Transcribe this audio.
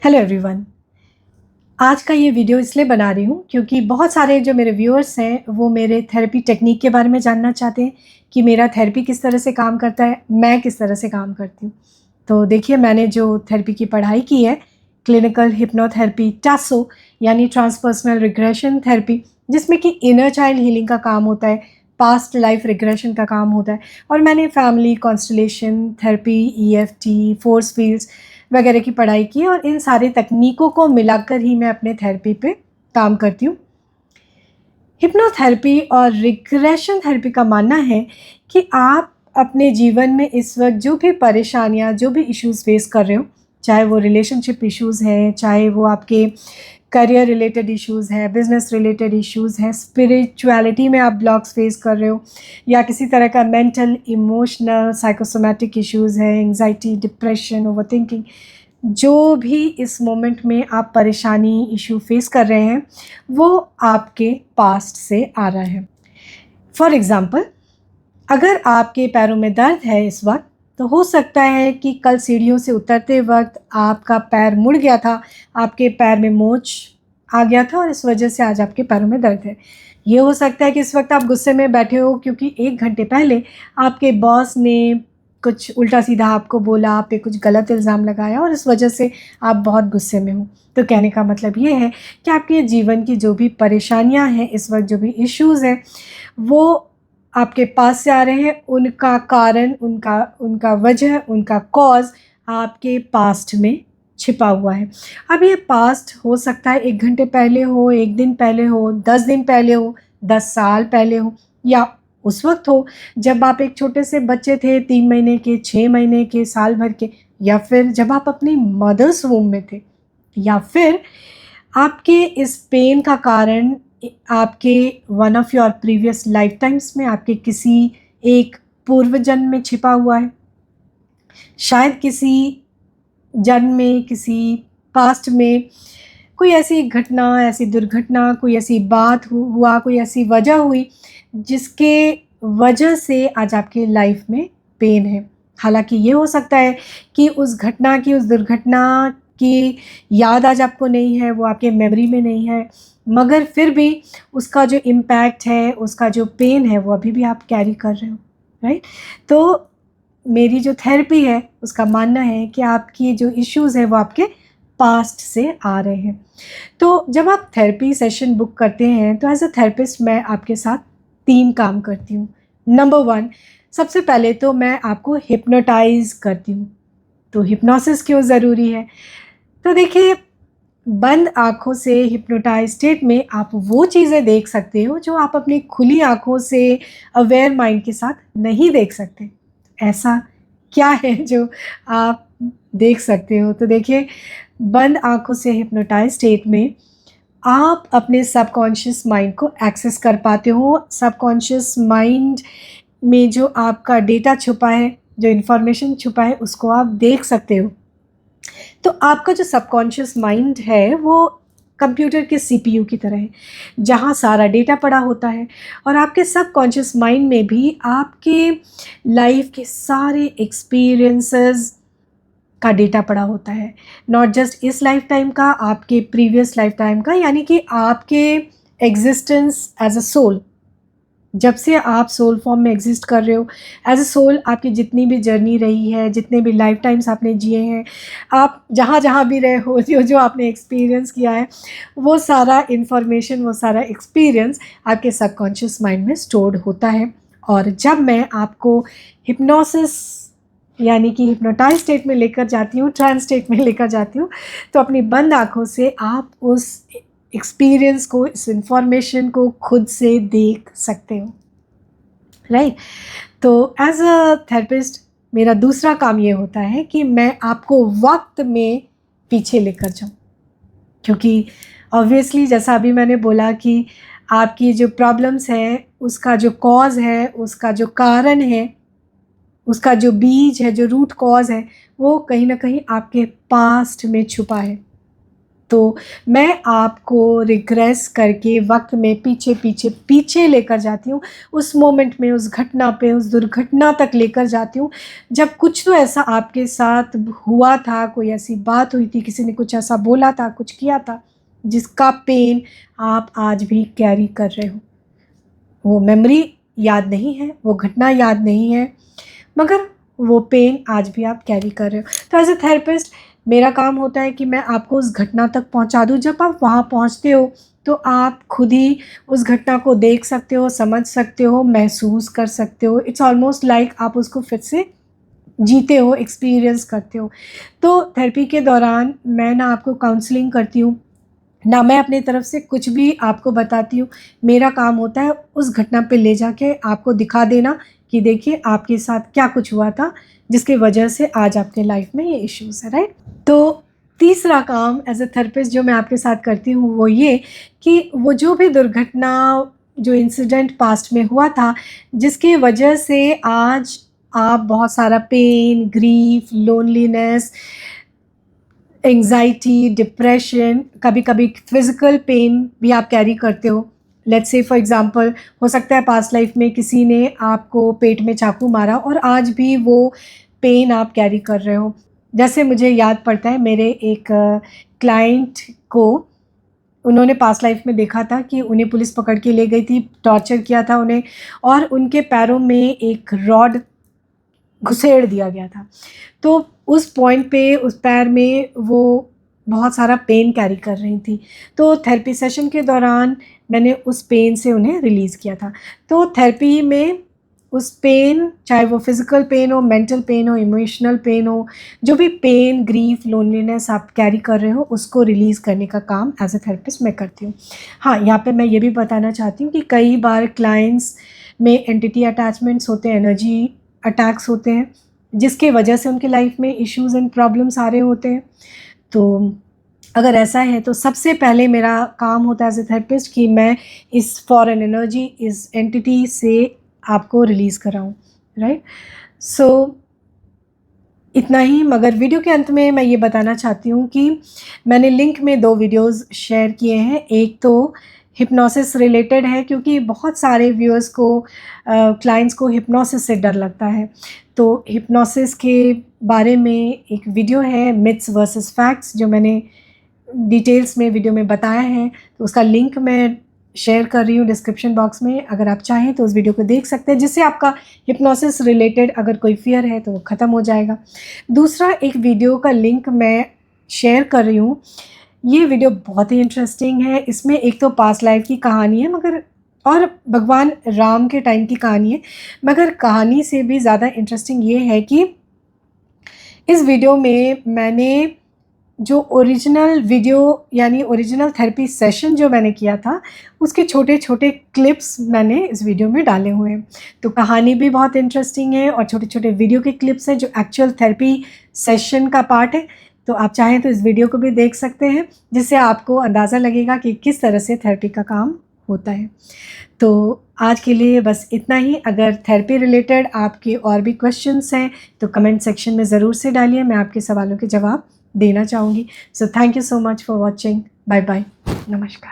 Hello everyone. आज का ये वीडियो इसलिए बना रही हूँ क्योंकि बहुत सारे जो मेरे व्यूअर्स हैं वो मेरे थेरेपी टेक्निक के बारे में जानना चाहते हैं कि मेरा थेरेपी किस तरह से काम करता है, मैं किस तरह से काम करती हूँ। तो देखिए, मैंने जो थेरेपी की पढ़ाई की है, क्लिनिकल हिप्नोथेरेपी टासो यानी ट्रांसपर्सनल रिग्रेशन थेरेपी, जिसमें कि इनर चाइल्ड हीलिंग का काम होता है, पास्ट लाइफ रिग्रेशन का काम होता है। और मैंने family constellation therapy, EFT, force fields वगैरह की पढ़ाई की और इन सारी तकनीकों को मिलाकर ही मैं अपने थेरेपी पे काम करती हूँ। हिप्नोथेरेपी और रिग्रेशन थेरेपी का मानना है कि आप अपने जीवन में इस वक्त जो भी परेशानियाँ, जो भी इश्यूज़ फेस कर रहे हो, चाहे वो रिलेशनशिप इश्यूज़ हैं, चाहे वो आपके करियर रिलेटेड इश्यूज़ हैं, बिजनेस रिलेटेड इश्यूज़ हैं, स्पिरिचुअलिटी में आप ब्लॉक्स फेस कर रहे हो, या किसी तरह का मेंटल, इमोशनल, साइकोसोमैटिक इश्यूज़ हैं, एंग्जाइटी, डिप्रेशन, ओवरथिंकिंग, जो भी इस मोमेंट में आप परेशानी, इश्यू फेस कर रहे हैं, वो आपके पास्ट से आ रहा है। फॉर एग्ज़ाम्पल, अगर आपके पैरों में दर्द है इस वक्त, तो हो सकता है कि कल सीढ़ियों से उतरते वक्त आपका पैर मुड़ गया था, आपके पैर में मोच आ गया था और इस वजह से आज आपके पैरों में दर्द है। ये हो सकता है कि इस वक्त आप गुस्से में बैठे हो क्योंकि 1 घंटे पहले आपके बॉस ने कुछ उल्टा-सीधा आपको बोला, आप पे कुछ गलत इल्ज़ाम लगाया और इस वजह से आप बहुत गुस्से में हो। तो कहने का मतलब ये है कि आपके जीवन की जो भी परेशानियाँ हैं, इस वक्त जो भी इश्यूज़ हैं, वो आपके पास से आ रहे हैं। उनका कारण, उनका उनका वजह, उनका कॉज़ आपके पास्ट में छिपा हुआ है। अब ये पास्ट हो सकता है 1 घंटे पहले हो, 1 दिन पहले हो, 10 दिन पहले हो, 10 साल पहले हो, या उस वक़्त हो जब आप एक छोटे से बच्चे थे, 3 महीने के, 6 महीने के, साल भर के, या फिर जब आप अपनी मदर्स वूम में थे, या फिर आपके इस पेन का कारण आपके one of your previous life times में, आपके किसी एक पूर्व जन्म में छिपा हुआ है। शायद किसी जन्म में, किसी पास्ट में कोई ऐसी घटना, ऐसी दुर्घटना, कोई ऐसी बात हुआ, कोई ऐसी वजह हुई जिसके वजह से आज आपकी लाइफ में पेन है। हालाँकि ये हो सकता है कि उस घटना की, उस दुर्घटना की याद आज आपको नहीं है, वो आपके मेमोरी में नहीं है, मगर फिर भी उसका जो इम्पैक्ट है, उसका जो पेन है, वो अभी भी आप कैरी कर रहे हो, राइट? तो मेरी जो थेरेपी है, उसका मानना है कि आपकी जो इश्यूज़ हैं, वो आपके पास्ट से आ रहे हैं। तो जब आप थेरेपी सेशन बुक करते हैं, तो एज़ अ थेरेपिस्ट मैं आपके साथ 3 काम करती हूँ। नंबर 1, सबसे पहले तो मैं आपको हिप्नोटाइज़ करती हूँ। तो हिप्नोसिस क्यों ज़रूरी है? तो देखिए, बंद आँखों से हिप्नोटाइज़ स्टेट में आप वो चीज़ें देख सकते हो जो आप अपनी खुली आँखों से अवेयर माइंड के साथ नहीं देख सकते। ऐसा क्या है जो आप देख सकते हो? तो देखिए, बंद आँखों से हिप्नोटाइज़ स्टेट में आप अपने सबकॉन्शियस माइंड को एक्सेस कर पाते हो। सबकॉन्शियस माइंड में जो आपका डेटा छुपा है, जो इन्फॉर्मेशन छुपा है, उसको आप देख सकते हो। तो आपका जो सबकॉन्शियस माइंड है, वो कंप्यूटर के CPU की तरह है, जहाँ सारा डेटा पड़ा होता है। और आपके सबकॉन्शियस माइंड में भी आपके लाइफ के सारे एक्सपीरियंसेस का डेटा पड़ा होता है। नॉट जस्ट इस लाइफ टाइम का, आपके प्रीवियस लाइफ टाइम का, यानी कि आपके एग्जिस्टेंस एज अ सोल, जब से आप सोल फॉर्म में एग्जिस्ट कर रहे हो एज अ सोल, आपकी जितनी भी जर्नी रही है, जितने भी लाइफ टाइम्स आपने जिए हैं, आप जहाँ जहाँ भी रहे हो, जो जो आपने एक्सपीरियंस किया है, वो सारा इन्फॉर्मेशन, वो सारा एक्सपीरियंस आपके सबकॉन्शियस माइंड में स्टोर्ड होता है। और जब मैं आपको हिप्नोसिस यानी कि हिप्नोटाइज स्टेट में लेकर जाती हूँ, ट्रांस स्टेट में लेकर जाती हूँ, तो अपनी बंद आँखों से आप उस एक्सपीरियंस को, इस इंफॉर्मेशन को खुद से देख सकते हो, राइट? तो एज अ थेरेपिस्ट मेरा दूसरा काम ये होता है कि मैं आपको वक्त में पीछे लेकर जाऊँ, क्योंकि ऑब्वियसली जैसा अभी मैंने बोला कि आपकी जो प्रॉब्लम्स हैं, उसका जो कॉज है, उसका जो कारण है, उसका जो बीज है, जो रूट कॉज है, वो कहीं ना कहीं आपके पास्ट में छुपा है। तो मैं आपको रिग्रेस करके वक्त में पीछे लेकर जाती हूँ, उस मोमेंट में, उस घटना पे, उस दुर्घटना तक लेकर जाती हूँ जब कुछ तो ऐसा आपके साथ हुआ था, कोई ऐसी बात हुई थी, किसी ने कुछ ऐसा बोला था, कुछ किया था, जिसका पेन आप आज भी कैरी कर रहे हो। वो मेमोरी याद नहीं है, वो घटना याद नहीं है, मगर वो पेन आज भी आप कैरी कर रहे हो। तो एज ए थेरेपिस्ट मेरा काम होता है कि मैं आपको उस घटना तक पहुंचा दूं। जब आप वहां पहुंचते हो तो आप खुद ही उस घटना को देख सकते हो, समझ सकते हो, महसूस कर सकते हो। इट्स ऑलमोस्ट लाइक आप उसको फिर से जीते हो, एक्सपीरियंस करते हो। तो थेरेपी के दौरान मैं ना आपको काउंसलिंग करती हूँ, ना मैं अपनी तरफ से कुछ भी आपको बताती हूँ। मेरा काम होता है उस घटना पे ले जाके आपको दिखा देना कि देखिए आपके साथ क्या कुछ हुआ था जिसकी वजह से आज आपके लाइफ में ये इश्यूज़ है, राइट? तो तीसरा काम एज ए थेरेपिस्ट जो मैं आपके साथ करती हूँ वो ये कि वो जो भी दुर्घटना, जो इंसिडेंट पास्ट में हुआ था, जिसकी वजह से आज आप बहुत सारा pain, grief, loneliness, anxiety, depression, कभी कभी फिजिकल पेन भी आप कैरी करते हो। लेट्स से फॉर एग्जांपल, हो सकता है पास्ट लाइफ में किसी ने आपको पेट में चाकू मारा और आज भी वो पेन आप कैरी कर रहे हो। जैसे मुझे याद पड़ता है मेरे एक क्लाइंट को, उन्होंने पास्ट लाइफ में देखा था कि उन्हें पुलिस पकड़ के ले गई थी, टॉर्चर किया था उन्हें, और उनके पैरों में एक रॉड घुसेड़ दिया गया था। तो उस पॉइंट पे उस पैर में वो बहुत सारा पेन कैरी कर रही थी। तो थेरेपी सेशन के दौरान मैंने उस पेन से उन्हें रिलीज़ किया था। तो थेरेपी में उस पेन, चाहे वो फिज़िकल पेन हो, मेंटल पेन हो, इमोशनल पेन हो, जो भी पेन, ग्रीफ, लोनलीनेस आप कैरी कर रहे हो, उसको रिलीज़ करने का काम एज ए थेरेपिस्ट मैं करती हूँ। हाँ, यहाँ पे मैं ये भी बताना चाहती हूँ कि कई बार क्लाइंट्स में एंटिटी अटैचमेंट्स होते हैं, एनर्जी अटैक्स होते हैं, जिसके वजह से उनके लाइफ में इश्यूज़ एंड प्रॉब्लम्स आ रहे होते हैं। तो अगर ऐसा है तो सबसे पहले मेरा काम होता है एज ए थेरेपिस्ट कि मैं इस फॉरेन एनर्जी, इस एंटिटी से आपको रिलीज़ कराऊं, राइट? सो इतना ही। मगर वीडियो के अंत में मैं ये बताना चाहती हूँ कि मैंने लिंक में 2 वीडियोज़ शेयर किए हैं। एक तो हिप्नोसिस रिलेटेड है, क्योंकि बहुत सारे व्यूअर्स को, क्लाइंट्स को हिप्नोसिस से डर लगता है। तो हिप्नोसिस के बारे में एक वीडियो है, मिथ्स वर्सेस फैक्ट्स, जो मैंने डिटेल्स में वीडियो में बताया है। तो उसका लिंक मैं शेयर कर रही हूँ डिस्क्रिप्शन बॉक्स में। अगर आप चाहें तो उस वीडियो को देख सकते हैं, जिससे आपका हिप्नोसिस रिलेटेड अगर कोई फियर है तो वो ख़त्म हो जाएगा। दूसरा एक वीडियो का लिंक मैं शेयर कर रही हूँ। ये वीडियो बहुत ही इंटरेस्टिंग है। इसमें एक तो पास्ट लाइफ की कहानी है, मगर और भगवान राम के टाइम की कहानी है, मगर कहानी से भी ज़्यादा इंटरेस्टिंग ये है कि इस वीडियो में मैंने जो ओरिजिनल वीडियो, यानी ओरिजिनल थेरेपी सेशन जो मैंने किया था, उसके छोटे छोटे क्लिप्स मैंने इस वीडियो में डाले हुए हैं। तो कहानी भी बहुत इंटरेस्टिंग है और छोटे छोटे वीडियो के क्लिप्स हैं जो एक्चुअल थेरेपी सेशन का पार्ट है। तो आप चाहें तो इस वीडियो को भी देख सकते हैं, जिससे आपको अंदाज़ा लगेगा कि किस तरह से थेरेपी का काम होता है। तो आज के लिए बस इतना ही। अगर थेरेपी रिलेटेड आपके और भी क्वेश्चंस हैं तो कमेंट सेक्शन में ज़रूर से डालिए, मैं आपके सवालों के जवाब देना चाहूँगी। So thank you so much for watching. Bye bye, नमस्कार।